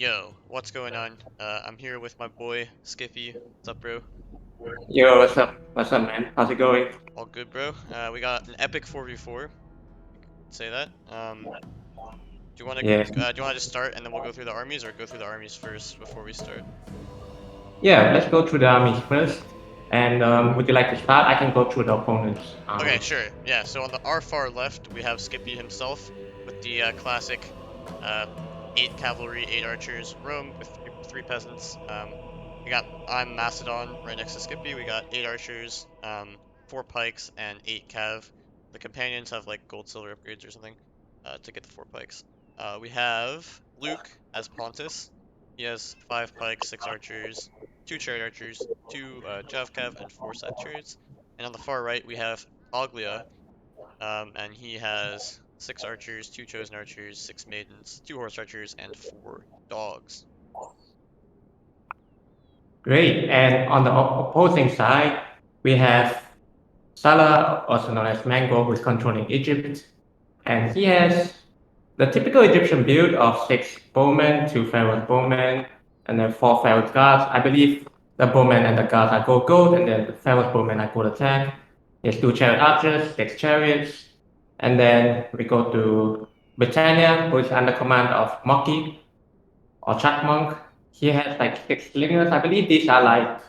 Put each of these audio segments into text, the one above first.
Yo, what's going on? I'm here with my boy, Skippy. What's up, bro? Yo, what's up? What's up, man? How's it going? All good, bro? We got an epic 4v4. Say that. Do you want to Yeah. just start and then we'll go through the armies, or go through the armies first before we start? Yeah, let's go through the armies first. And would you like to start? I can go through the opponent's Okay, army. sure. Yeah. So on our far left, we have Skippy himself with the classic uh, 8 cavalry, 8 archers, Rome with three peasants. I'm Macedon right next to Skippy. We got 8 archers, 4 pikes, and 8 cav. The companions have like gold, silver upgrades or something to get the 4 pikes. We have Luke as Pontus. He has 5 pikes, 6 archers, 2 chariot archers, 2 jav cav, and 4 scythe chariots. And on the far right, we have Paglia, and he has 6 archers, 2 chosen archers, 6 maidens, 2 horse archers, and 4 dogs. Great. And on the opposing side, we have Salah, also known as Mango, who is controlling Egypt. And he has the typical Egyptian build of 6 bowmen, 2 pharaohs bowmen, and then 4 pharaohs guards. I believe the bowmen and the guards are gold, and then the pharaohs bowmen are gold attack. There's 2 chariot archers, 6 chariots. And then we go to Britannia, who is under command of Moki or Chakmonk. He has like 6 slingers. I believe these are like,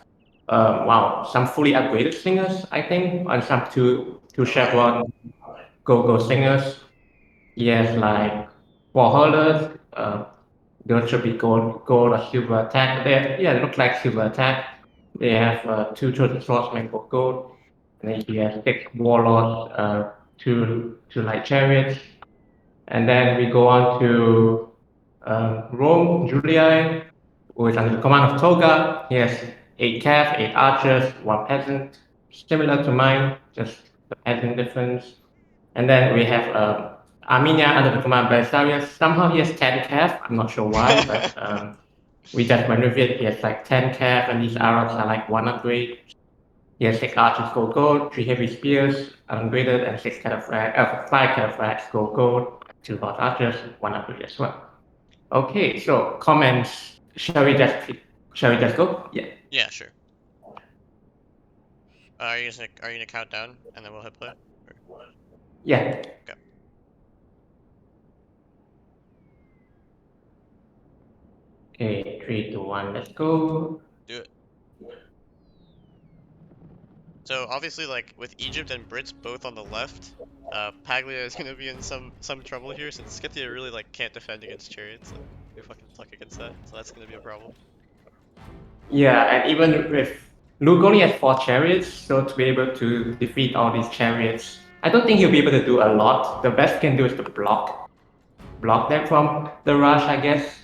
wow, some fully upgraded slingers, I think, and some two Oh, really? chevron go slingers. He has like 4 hurlers. Those should be gold or silver attack. They look like silver attack. They have 2 chosen swordsmen for gold. And then he has 6 warlords, two light chariots. And then we go on to Rome, Julian, who is under the command of Tolga. He has 8 cav, 8 archers, 1 peasant, similar to mine, just the peasant difference. And then we have Armenia under the command of Belisarius. Somehow he has 10 cav. I'm not sure why, but we just went with it. He has like 10 cav, and these Arabs are like 1 upgrade. He has 6 archers gold, 3 heavy spears ungraded, and 5 cataphracts gold, 2 horse archers, 1 upgrade as well. Okay, so comments. Shall we just go? Yeah. Yeah, sure. Are you gonna count down and then we'll hit play? Yeah. Okay. Okay, 3, 2, 1, let's go. Do it. So obviously, like with Egypt and Brits both on the left, Paglia is gonna be in some trouble here since Scythia really like can't defend against chariots. Like, they fucking suck against that, so that's gonna be a problem. Yeah, and even with Luke only has 4 chariots, so to be able to defeat all these chariots, I don't think he'll be able to do a lot. The best he can do is to block them from the rush, I guess.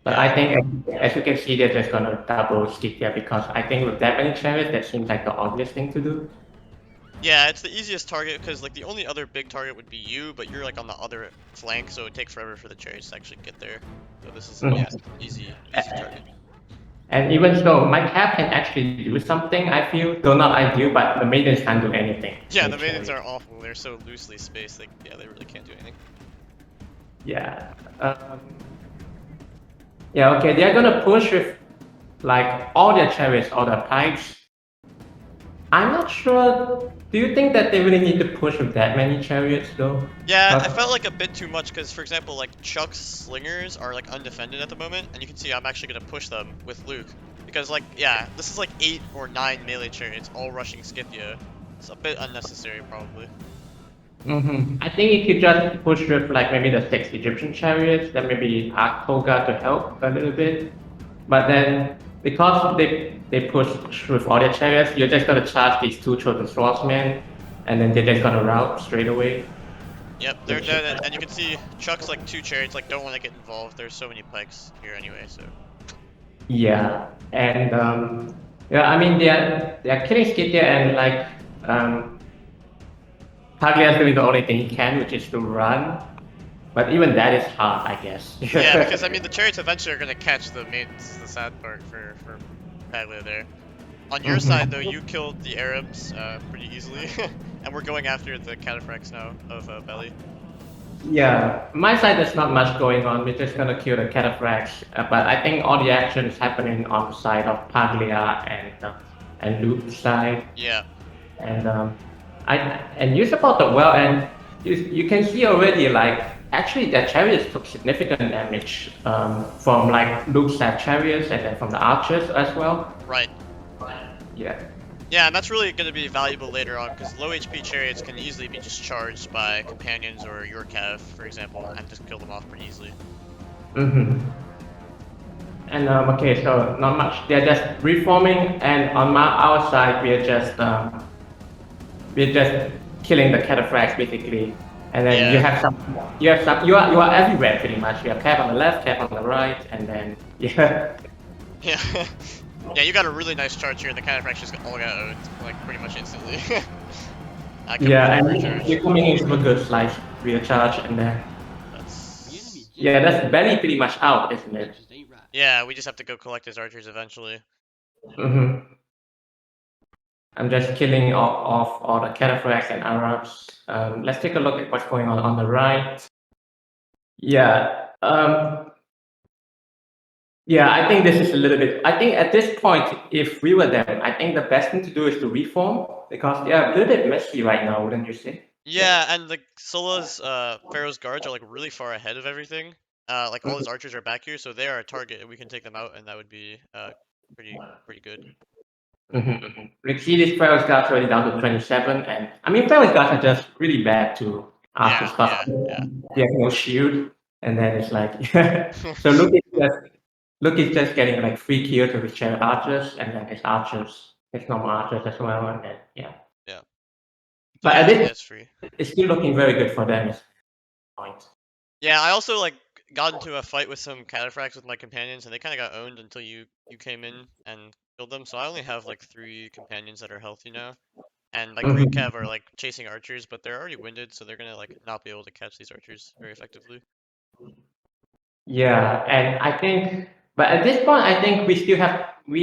But I Yeah. think, as you can see, they're just gonna double stick there because I think with that many chariots, that seems like the obvious thing to do. Yeah, it's the easiest target because like the only other big target would be you, but you're like on the other flank, so it'd take forever for the chariots to actually get there. So this is, yeah, Mhm. easy target. And even so, my cap can actually do something, I feel, though not ideal, but the maidens can't do anything Yeah, the with maidens chariots. are awful. They're so loosely spaced. Like, yeah, they really can't do anything. Yeah. Yeah, okay, they're gonna push with like all their chariots, all their pikes. I'm not sure. Do you think that they really need to push with that many chariots though? Yeah, I 'Cause- felt like a bit too much because, for example, like Chuck's slingers are like undefended at the moment, and you can see I'm actually gonna push them with Luke because, like, yeah, this is like 8 or 9 melee chariots all rushing Scythia. It's a bit unnecessary, probably. I think you could just push with like maybe the 6 Egyptian chariots, then maybe ask Tolga to help a little bit. But then because they push with all their chariots, you're just gonna charge these 2 chosen swordsmen, and then they're just gonna rout straight away. Yep, they're Which dead, and you can see Chuck's like 2 chariots like don't want to get involved. There's so many pikes here anyway, so yeah, and yeah, I mean they're killing Scythia and like Paglia is doing the only thing he can, which is to run. But even that is hard, I guess. yeah, because I mean the chariots eventually are gonna catch the maidens. The sad part for Paglia there. On your side, though, you killed the Arabs pretty easily, and we're going after the cataphracts now of Belly. Yeah, my side there's not much going on. We're just gonna kill the cataphracts, but I think all the action is happening on the side of Paglia and Luke's side, Yeah, and I and you supported well, and you can see already like actually the chariots took significant damage from like Luke's chariots and then from the archers as well. right. Yeah. Yeah, and that's really going to be valuable later on because low HP chariots can easily be just charged by companions or your cav, for example, and just kill them off pretty easily. Mm-hmm. And okay, so not much. They're just reforming, and on our side, we're just killing the cataphracts basically. And then Yeah, you are everywhere pretty much. You have cap on the left, cap on the right, and then yeah, yeah, yeah. You got a really nice charge here, and the cataphracts just all got owned like pretty much instantly. I kept yeah, moving and for a charge. you're coming into a good slice rear charge, and then That's yeah, that's belly pretty much out, isn't it? yeah. We just have to go collect his archers eventually. Mm-hmm. I'm just killing off all the cataphracts and Arabs. Let's take a look at what's going on the right. Yeah. Yeah, I think this is a little bit. I think at this point, if we were them, I think the best thing to do is to reform because they are a little bit messy right now, wouldn't you say? Yeah, and like Scylla's Pharaoh's guards are like really far ahead of everything. Like all his Mhm, archers are back here, so they are a target, and we can take them out, and that would be pretty good. mhm. Like, see, this Pharaoh's guards already down to 27, and I mean, Pharaoh's guards are just really bad to archers Yeah, because yeah, yeah. they have no shield, and then it's like, so Luke is just getting like free kills with his chariot archers, and then his normal archers as well, and then yeah. Yeah. So But yeah, at this, that's free. it's still looking very good for them. At this point. Yeah, I also like got into a fight with some cataphracts with my companions, and they kind of got owned until you came in and killed them. So I only have like 3 companions that are healthy now, and my green Mhm. cav are like chasing archers, but they're already winded, so they're gonna like not be able to catch these archers very effectively. Yeah, and I think, but at this point, I think we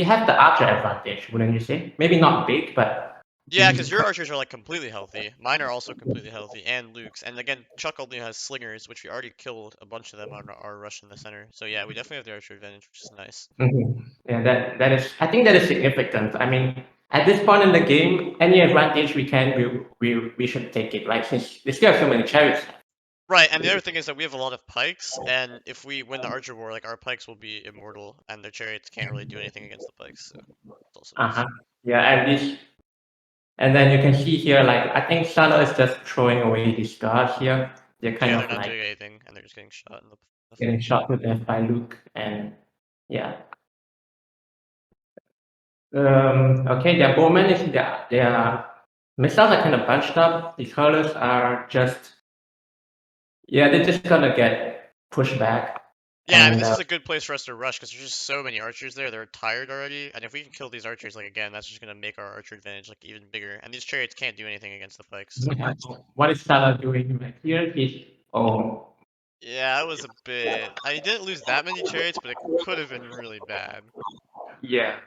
have the archer advantage, wouldn't you say? Maybe not big, but Yeah, because we. your archers are like completely healthy. Mine are also completely healthy, and Luke's. And again, Chuck only has slingers, which we already killed a bunch of them on our rush in the center. So yeah, we definitely have the archer advantage, which is nice. Mhm. Yeah, that is. I think that is significant. I mean, at this point in the game, any advantage we can, we should take it, right? Since they still have so many chariots. Right, and the other thing is that we have a lot of pikes, and if we win the archer war, like our pikes will be immortal, and their chariots can't really do anything against the pikes. So it's also Uh nice. huh. Yeah, and then you can see here, like I think Salah is just throwing away these guards here. They're kind Yeah, they're of not like doing anything, and they're just getting shot in the getting foot. shot to death by Luke, and yeah. Okay, their bowmen is their missiles are kind of bunched up. These hurlers are just yeah, they're just gonna get pushed back, Yeah, I mean and this is a good place for us to rush because there's just so many archers there. They're tired already, and if we can kill these archers, like again, that's just gonna make our archer advantage like even bigger. And these chariots can't do anything against the pikes, so what is Salah doing right here? He's oh yeah, that was a bit. I didn't lose that many chariots, but it could have been really bad. yeah.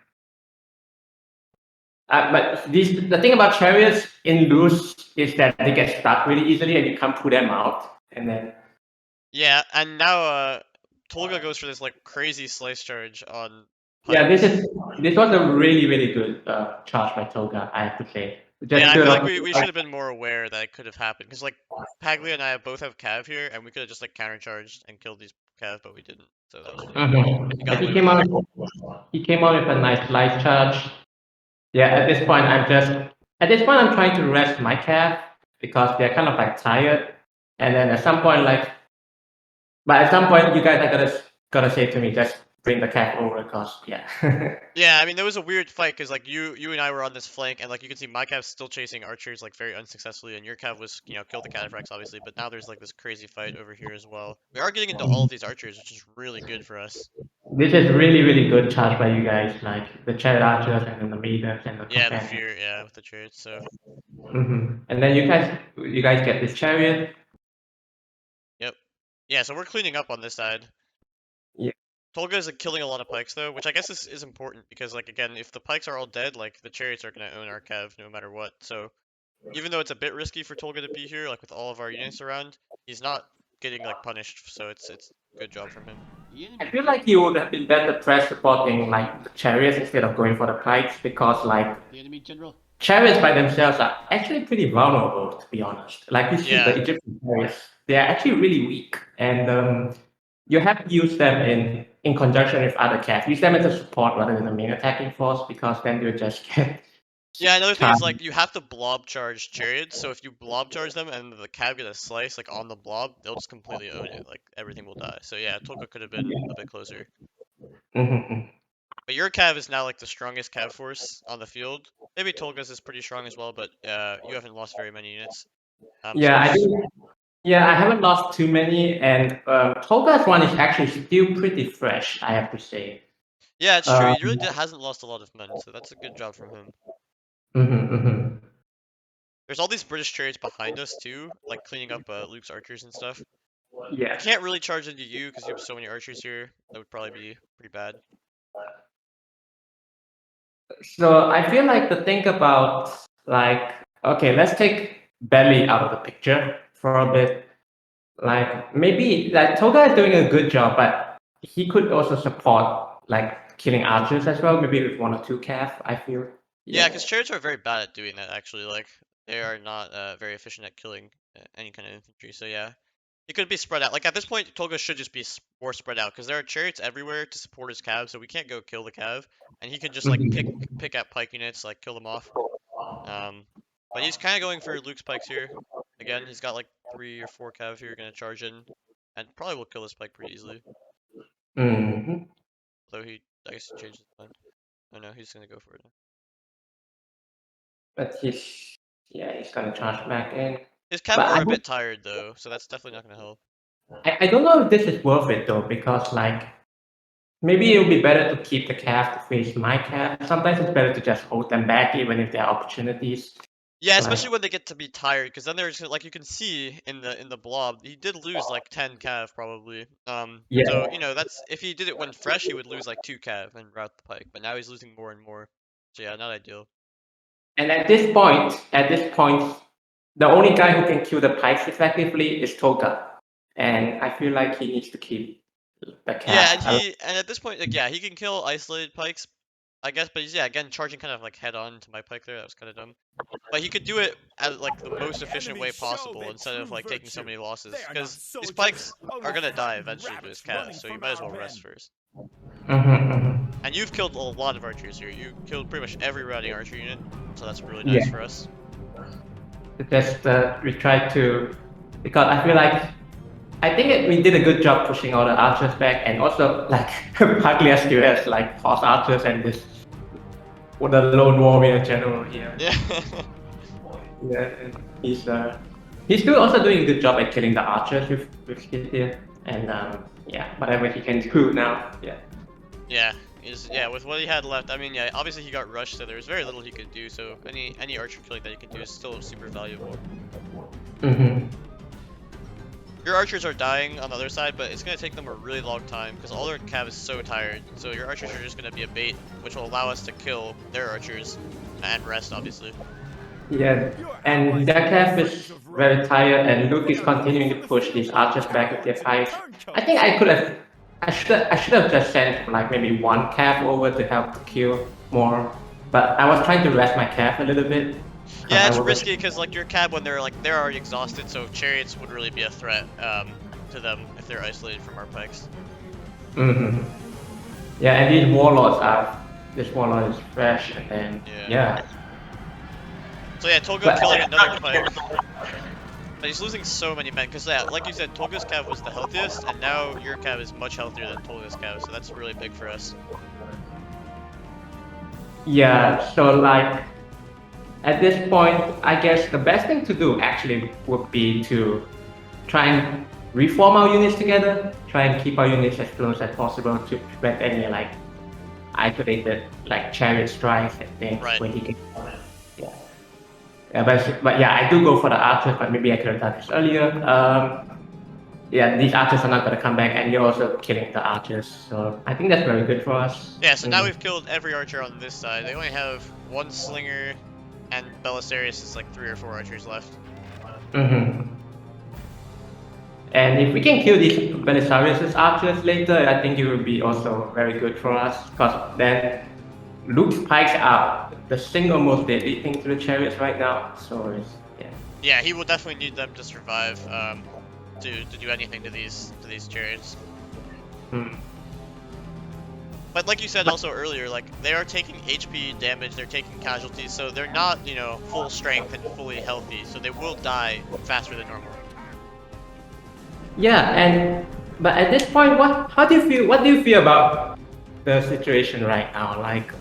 But the thing about chariots in loose is that they get stuck really easily, and you can't pull them out. And then Yeah, and now Tolga goes for this like crazy slice charge on yeah, pikes. this was a really good charge by Toga, I have to say. Yeah, Just I killed feel like off. we should have been more aware that it could have happened because like Paglia and I both have cav here, and we could have just like countercharged and killed these cav, but we didn't. So that was really we Mhm. got And away with that. he came out with a nice light charge. Yeah, at this point I'm trying to rest my calf because they're kind of like tired. And then at some point at some point you guys are gonna say to me just bring the calf over because yeah. Yeah, I mean there was a weird fight because like you and I were on this flank, and like you can see my cav's still chasing archers like very unsuccessfully, and your cav was killed the cataphracts obviously, but now there's like this crazy fight over here as well. We are getting into all of these archers, which is really good for us. This is really good charge by you guys, like the chariot archers and then the maidens and the Yeah, the companions. fear, yeah, with the chariots. So And then you guys get this chariot. yep, yeah. So we're cleaning up on this side. Yeah. Tolga is like, killing a lot of pikes though, which I guess is important because like again, if the pikes are all dead, like the chariots are gonna own our cav no matter what. So even though it's a bit risky for Tolga to be here, like with all of our units around, he's not getting like punished, so it's good job from him. I feel like you would have been better press supporting like the chariots instead of going for the pikes because like chariots by themselves are actually pretty vulnerable to be honest. Like you see the Yeah. Egyptian chariots, they are actually really weak, and you have to use them in conjunction with other cats. Use them as a support rather than a main attacking force because then you just get Yeah, another thing is charged. like you have to blob charge chariots, so if you blob charge them and the cab get a slice like on the blob, they'll just completely own it. Like everything will die. So yeah, Tolga could have been a bit closer. Mhm. But your cav is now like the strongest cav force on the field. Maybe Tolga's is pretty strong as well, but you haven't lost very many units. So Yeah, I it's do. Yeah, I haven't lost too many, and Tolga's one is actually still pretty fresh, I have to say. yeah, it's true. Um, He really hasn't lost a lot of men, so that's a good job from him. mhm. There's all these British chariots behind us too, like cleaning up Luke's archers and stuff. We Yeah. can't really charge into you because you have so many archers here. That would probably be pretty bad. So I feel like the thing about like okay, let's take Belly out of the picture for a bit. Like maybe like Toga is doing a good job, but he could also support like killing archers as well, maybe with one or two calf, I feel. Yeah, Yeah. because chariots are very bad at doing that actually. Like they are not very efficient at killing any kind of infantry. So yeah, it could be spread out. Like at this point, Tolga should just be more spread out because there are chariots everywhere to support his cav, so we can't go kill the cav, and he can just like Mhm. pick at pike units, like kill them off. Um, but he's kind of going for Luke's pikes here. Again, he's got like 3 or 4 cav here gonna charge in, and probably will kill this pike pretty easily. Mhm. Though I guess he changed his mind. Oh no, he's gonna go for it now. But he's gonna charge back in. His cav But are a bit tired though, so that's definitely not gonna help. I don't know if this is worth it though, because like maybe it would be better to keep the calf to face my calf. Sometimes it's better to just hold them back even if there are opportunities. Yeah, Like especially when they get to be tired, because then there's like you can see in the blob, he did lose like 10 cav probably. So yeah. you know that's if he did it when fresh, he would lose like 2 cav and route the pike, but now he's losing more and more. So yeah, not ideal. And at this point, the only guy who can kill the pikes effectively is Toga. And I feel like he needs to keep the Yeah, calf alive. and at this point, like yeah, he can kill isolated pikes, I guess, but he's yeah again charging kind of like head on to my pike there. That was kind of dumb. But he could do it at like the most efficient way possible instead of like taking so many losses, because these pikes are gonna die eventually to his cav, so you might as well rest first. Mhm. And you've killed a lot of archers here. You killed pretty much every routing archer unit, so that's really nice Yeah. for us. Just we tried to because I feel like we did a good job pushing all the archers back, and also like Paglia still has like horse archers and this the lone warrior general here. Yeah. Yeah, and he's still also doing a good job at killing the archers with his here, and yeah, whatever he can do now. Yeah. Yeah. Yeah, with what he had left, I mean, yeah, obviously he got rushed, so there's very little he could do, so any archer killing that he can do is still super valuable. Mm-hmm. Your archers are dying on the other side, but it's going to take them a really long time, because all their cav is so tired, so your archers are just going to be a bait, which will allow us to kill their archers, and rest, obviously. Yeah, and Dekaf is very tired, and Luke is continuing to push these archers back with their pikes. I think I should have just sent like maybe one calf over to help to kill more, but I was trying to rest my calf a little bit because Yeah, I it's wasn't. risky, because like your cab, when they're already exhausted, so chariots would really be a threat to them if they're isolated from our pikes. Hmm. Yeah, and these warlords are. This warlord is fresh, and then Yeah. yeah. So yeah, Tolga But killing another pike. But he's losing so many men, because yeah, like you said, Tolga's cav was the healthiest, and now your cav is much healthier than Tolga's cav, so that's really big for us. yeah, so like at this point, I guess the best thing to do actually would be to try and reform our units together, try and keep our units as close as possible to prevent any like isolated like chariot strikes and things Right. when he can. Yeah. But yeah, I do go for the archers, but maybe I could have done this earlier. Yeah, these archers are not going to come back, and you're also killing the archers, so I think that's very good for us. Yeah, so now we've killed every archer on this side. They only have one slinger, and Belisarius is like 3 or 4 archers left. Mm-hmm. And if we can kill these Belisarius archers later, I think it will be also very good for us, because then Luke's pikes are the single most deadly thing to the chariots right now. So it's yeah. Yeah, he will definitely need them to survive. To do anything to these chariots. Hmm. But like you said But also earlier, like they are taking HP damage, they're taking casualties, so they're not, full strength and fully healthy, so they will die faster than normal. yeah, and but at this point, how do you feel? What do you feel about the situation right now? Like,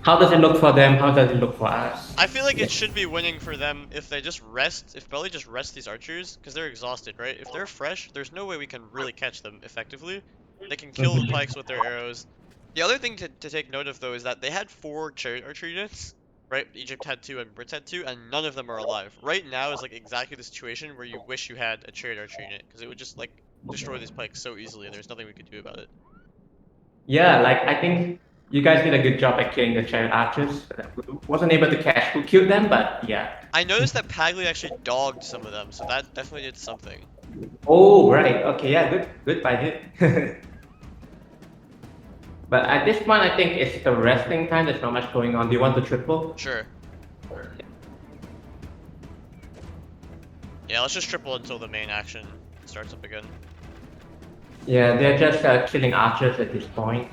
how does it look for them? How does it look for us? I feel like Yeah. it should be winning for them if they just rest, if Belly just rests these archers, because they're exhausted, right? If they're fresh, there's no way we can really catch them effectively. They can kill the Mhm. pikes with their arrows. The other thing to take note of though is that they had 4 chariot archer units, right? Egypt had 2 and Brits had 2, and none of them are alive. Right now is like exactly the situation where you wish you had a chariot archer unit, because it would just like destroy these pikes so easily, and there's nothing we could do about it. Yeah, like I think you guys did a good job at killing the chariot archers. Wasn't able to catch who killed them, but yeah. I noticed that Paglia actually dogged some of them, so that definitely did something. Oh, right. Okay, yeah, good by him. But at this point, I think it's the resting time. There's not much going on. Do you want to triple? Sure. Yeah, let's just triple until the main action starts up again. Yeah, they're just killing archers at this point.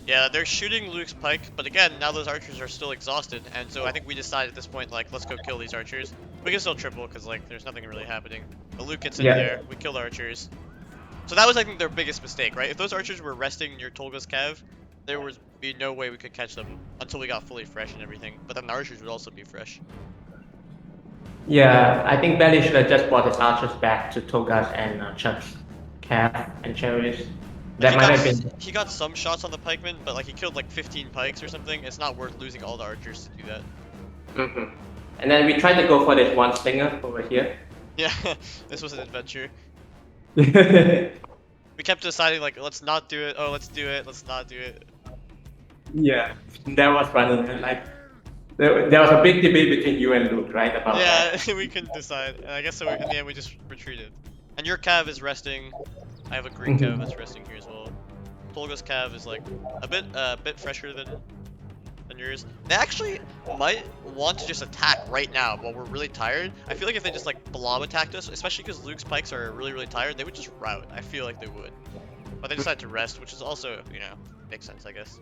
Yeah, they're shooting Luke's pike, but again, now those archers are still exhausted, and so I think we decide at this point, like, let's go kill these archers. We can still triple, because, like, there's nothing really happening. But Luke gets in Yeah, there, we kill the archers. So that was, I think, their biggest mistake, right? If those archers were resting near Tolga's cav, there would be no way we could catch them until we got fully fresh and everything. But then the archers would also be fresh. yeah. I think Belly should have just brought his archers back to Togas and Chuck's calf and cherries. But That might have been. he got some shots on the pikemen, but like he killed like 15 pikes or something. It's not worth losing all the archers to do that. Mhm. And then we tried to go for this one stinger over here. Yeah, this was an adventure. Yeah, We kept deciding like, let's not do it. Oh, let's do it. Let's not do it. that was fun. Like there was a big debate between you and Luke, right, about Yeah, that. we couldn't decide. And I guess so. In the end, we just retreated. And your cav is resting. I have a Greek cav Mhm. that's resting here as well. Tolga's cav is like a bit fresher than yours. They actually might want to just attack right now while we're really tired. I feel like if they just like blob attacked us, especially because Luke's pikes are really tired, they would just rout. I feel like they would. But they decided to rest, which is also, makes sense, I guess.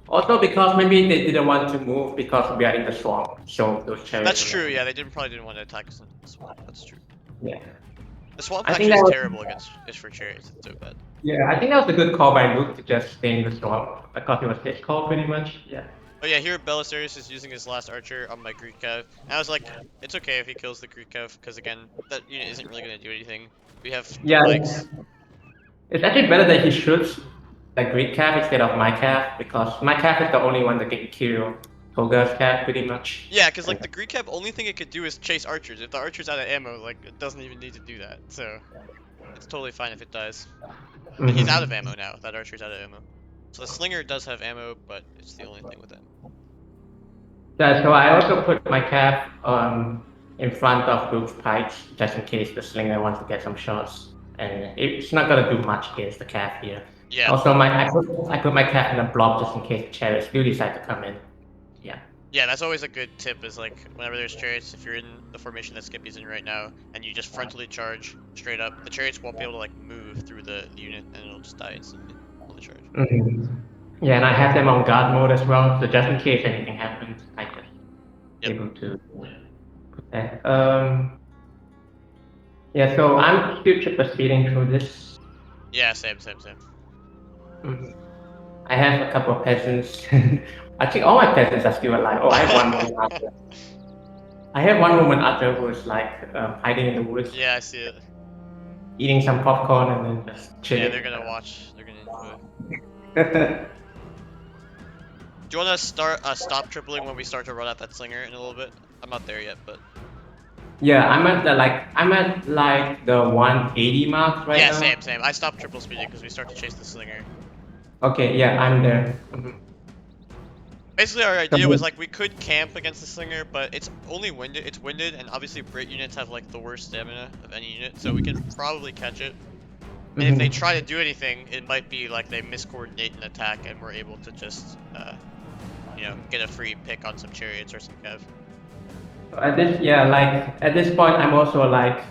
Also, because maybe they didn't want to move because we are in the swamp, so those That's chariots were true, like, yeah, they probably didn't want to attack us in the swamp. That's true. yeah. The swamp I think actually that is was terrible against is for chariots. It's so bad. yeah. I think that was a good call by Luke to just stay in the swamp because it was his call pretty much. Yeah. Oh yeah, here Belisarius is using his last archer on my Greek Kev. And I was like, it's okay if he kills the Greek Kev, because again, that unit isn't really going to do anything. We have the Yeah, pikes. it's actually better that he shoots the Greek calf instead of my calf because my calf is the only one that can kill Toga's calf pretty much. Yeah, because like And, the Greek Kev, only thing it could do is chase archers. If the archer's out of ammo, like it doesn't even need to do that. So it's totally fine if it dies. And he's out of mhm. ammo now. That archer's out of ammo. So the slinger does have ammo, but it's the only thing with ammo. Yeah, so I also put my calf in front of Luke's pikes just in case the slinger wants to get some shots. And it's not gonna do much against the calf here. Yeah, Also, I put my calf in a blob just in case the chariots do decide to come in. Yeah. yeah, that's always a good tip. Is like whenever there's chariots, if you're in the formation that Skippy's in right now, and you just frontally charge straight up, the chariots won't be able to like move through the unit, and it'll just die instantly on the charge. Mhm. Yeah, and I have them on guard mode as well, so just in case anything happens, I just Yep. able to put that. Yeah, so I'm still triple speeding through this. Yeah, same. Mhm. I have a couple of peasants. I think all my peasants are still alive. Oh, I have one woman archer. I have one woman archer who is like hiding in the woods, Yeah, I see it. eating some popcorn and then just Yeah, chilling. they're gonna watch. They're gonna enjoy. Yeah, Do you want to stop tripling when we start to run out that slinger in a little bit? I'm not there yet, but I'm at like the 180 mark right yeah, now. same. I stopped triple speeding because we start to chase the slinger. Okay, yeah, I'm there. Mhm. Basically, our idea was So, like we could camp against the slinger, but it's only winded. It's winded, and obviously Brit units have like the worst stamina of any unit, so we can probably catch it. And if they mhm. try to do anything, it might be like they miscoordinate an attack, and we're able to just get a free pick on some chariots or some cav. At this point, I'm also like,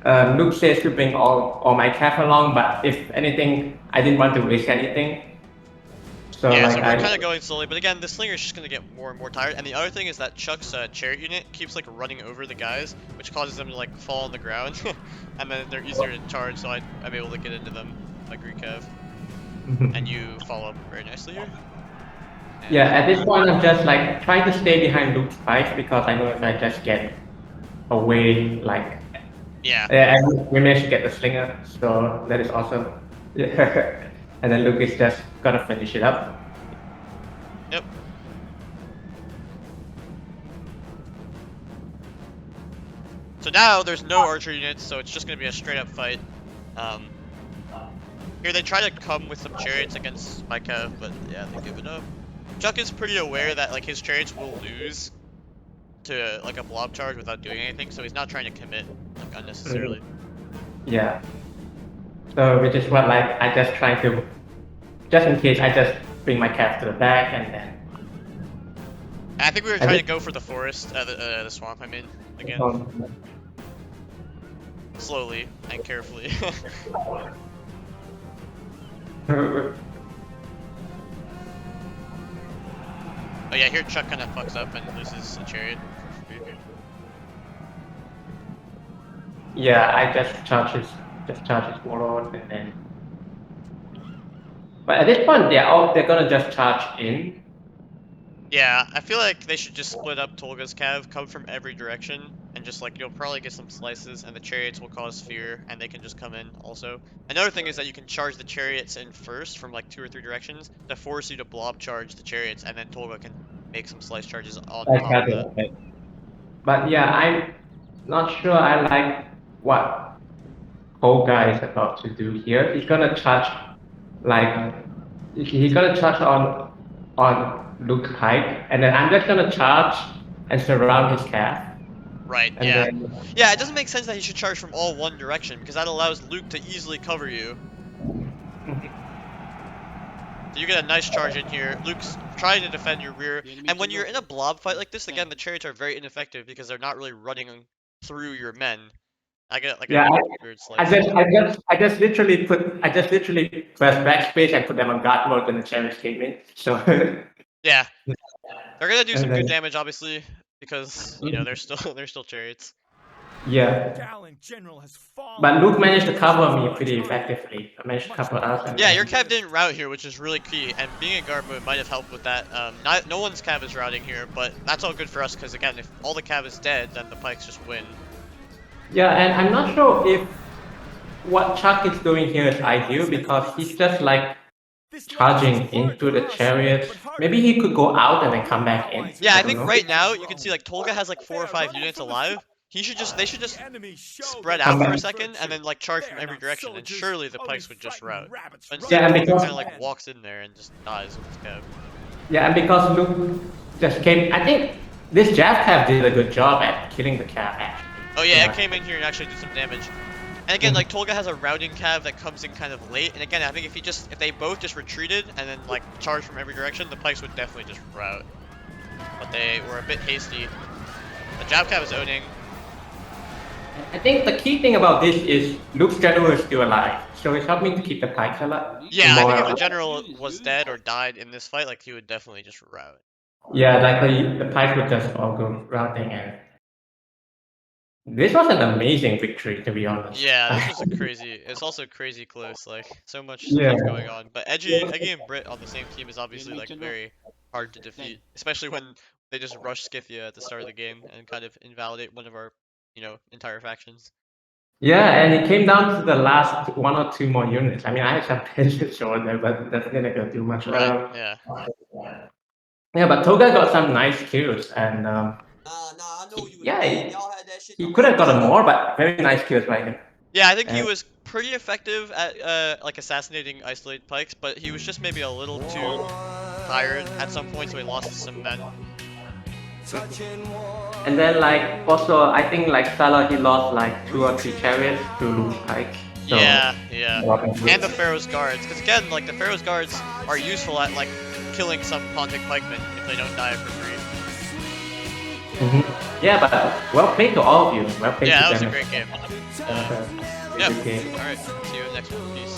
Luke says to bring all my calf along, but if anything, I didn't want to risk anything. So Yeah, like so we're I, kind of going slowly, but again, the slinger is just gonna get more and more tired. And the other thing is that Chuck's chariot unit keeps like running over the guys, which causes them to like fall on the ground, and then they're easier to charge. So I'm able to get into them like Greek cav, and you follow up very nicely here. yeah, And at this point, I'm just like trying to stay behind Luke's spikes because I know if I just get away, like, yeah, we managed to get the slinger, so that is awesome. Yeah. And then Luke is just gonna finish it up. yep. So now there's no archer units, so it's just gonna be a straight up fight. Um, Here they try to come with some chariots against my cav, but yeah, they give it up. Chuck is pretty aware that like his chariots will lose to like a blob charge without doing anything, so he's not trying to commit like Mhm. unnecessarily. Yeah. So which is what like I just try to, just in case I just bring my cat to the back and then I think we were I trying to think go for the forest, the swamp. I mean, again, slowly and carefully. Oh yeah, here Chuck kind of fucks up and loses a chariot for free. yeah, I just charge his warlord and then. But at this point, they're gonna just charge in. Yeah, I feel like they should just split up Tolga's cav, come from every direction, and just like you'll probably get some slices, and the chariots will cause fear, and they can just come in also. Another thing is that you can charge the chariots in first from like 2 or 3 directions to force you to blob charge the chariots, and then Tolga can make some slice charges on top of that. Exactly. But yeah, I'm not sure I like what Tolga is about to do here. He's gonna charge like he's gonna charge on Luke's height, and then I'm just gonna charge and surround his calf, Right, and yeah. then Yeah, it doesn't make sense that he should charge from all one direction, because that allows Luke to easily cover you. So you get a nice charge in here. Luke's trying to defend your rear. And when you're in a blob fight like this, again, the chariots are very ineffective because they're not really running through your men. I get like a yeah, weird slice. I just literally press backspace and put them on guard mode when the chariots came in. So Yeah, they're gonna do and some good then damage, obviously, because they're still they're still chariots. yeah. But Luke managed to cover me pretty effectively. I managed to cover us, and Yeah, your then cav didn't route here, which is really key, and being a guard mode might have helped with that. Not, no one's cav is routing here, but that's all good for us because again, if all the cav is dead, then the pikes just win. yeah, and I'm not sure if what Chuck is doing here is ideal because he's just like charging into the chariots. Maybe he could go out and then come back in. Yeah, I I don't think know. right now you can see like Tolga has like 4 or 5 units alive. They should just spread Come out for a back. second and then like charge from every direction, and surely the pikes would just rout. But Yeah, instead, and Tolga because kind of like walks in there and just dies with his cav. yeah, and because Luke just came. I think this Jav Cav did a good job at killing the Cav actually. Oh yeah, it Yeah. came in here and actually did some damage. And again, like Tolga has a routing cav that comes in kind of late. And again, I think if they both just retreated and then like charged from every direction, the pikes would definitely just rout. But they were a bit hasty. The jab cav is owning. I think the key thing about this is Luke's general is still alive, so it's helping to keep the pikes alive. Yeah, I think if the More, general was dead or died in this fight, like he would definitely just rout. yeah, like the pikes would just all go routing, and this was an amazing victory to be honest. Yeah, this was a crazy. It's also crazy close. Like so much Yeah. stuff going on. But Eggy and Brit on the same team is obviously like very hard to defeat, especially when they just rush Scythia at the start of the game and kind of invalidate one of our, entire factions. Yeah, and it came down to the last one or two more units. I mean, I had some patience over there, but that's not gonna do much. Right. Yeah. Yeah, but Toga got some nice kills, and Nah, I know you was yeah, mad. Y'all had that shit he the could whole have gotten game. more, but very nice kills by him. Yeah, I think he And was pretty effective at like assassinating isolated pikes, but he was just maybe a little too tired at some point, so he lost some men. and then like also I think like Salah he lost like 2 or 3 chariots to lose pikes. So Yeah, yeah. And the probably. Pharaoh's guards, because again, like the Pharaoh's guards are useful at like killing some Pontic pikemen if they don't die for free. Mhm. Yeah, but well played to all of you. Well played Yeah, to that was a Dennis. great game. Uh, Yeah. good game. All right. See you in the next one. Peace.